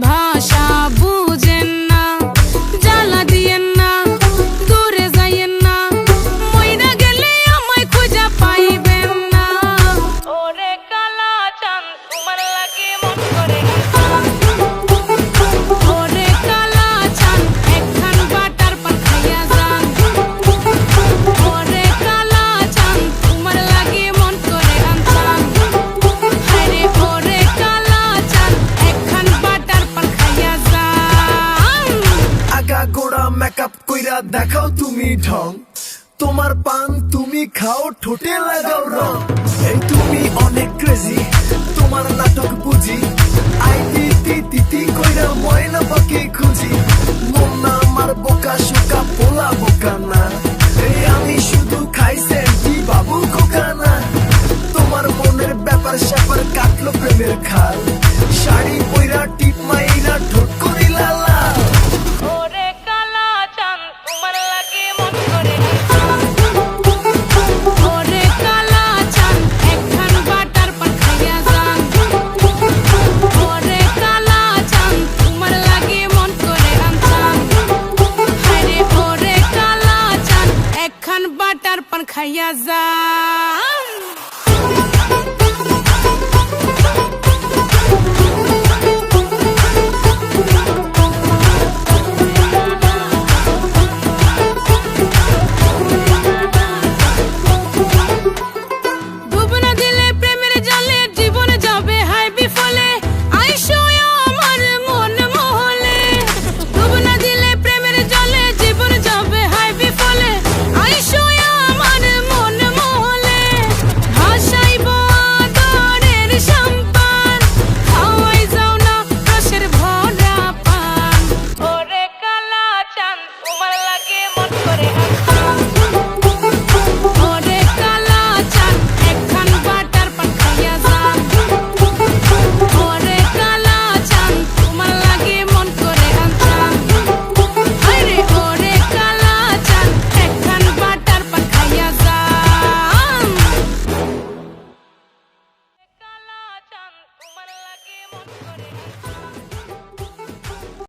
ভাষা বুঝেন না, জ্বালা দিয়েন না, দূরে যাইয়েন না, মইরা গেলে আমায় খুঁজা পাইবেন না। ওরে কালা চাঁদ তোমার লাগে মন করে ওরে কালা চাঁদ একখান বাটার পান খাইয়া যান। ওরে কালা চাঁদ তোমার লাগে মন করে আনছান। হায়রে ওরে কালা চাঁদ একখান বাটার পান খাইয়া যান। আগা গোড়া মেকআপ কইরা দেখাও তুমি ঢং, তোমার পান তুমি খাও ঠোঁটে লাগাও রং। এই তুমি অনেক ক্রেজি, তোমার নাটক বুঝি, আই তিতি তিতি কইরা ময়না পাখি খুঁজি। মন না আমার বোকা শোকা পোলা বোকা না, এই আমি শুধু খাই সেন্টি বাবু খোকা না। তোমার মনের ব্যাপার স্যাপার কাটলো প্রেমের খাল, শাড়ি পইরা টিপ মাইরা ঠোঁট করিলা লাল। ওরে কালা চাঁদ তোমার লাগে মন করে ওরে কালা চাঁদ একখান বাটার পান খাইয়া যান। ওরে কালা চাঁদ তোমার লাগে মন করে আনছান। হায়রে ওরে কালা চাঁদ একখান বাটার পান খাইয়া যান। তোমার লাগে মন করে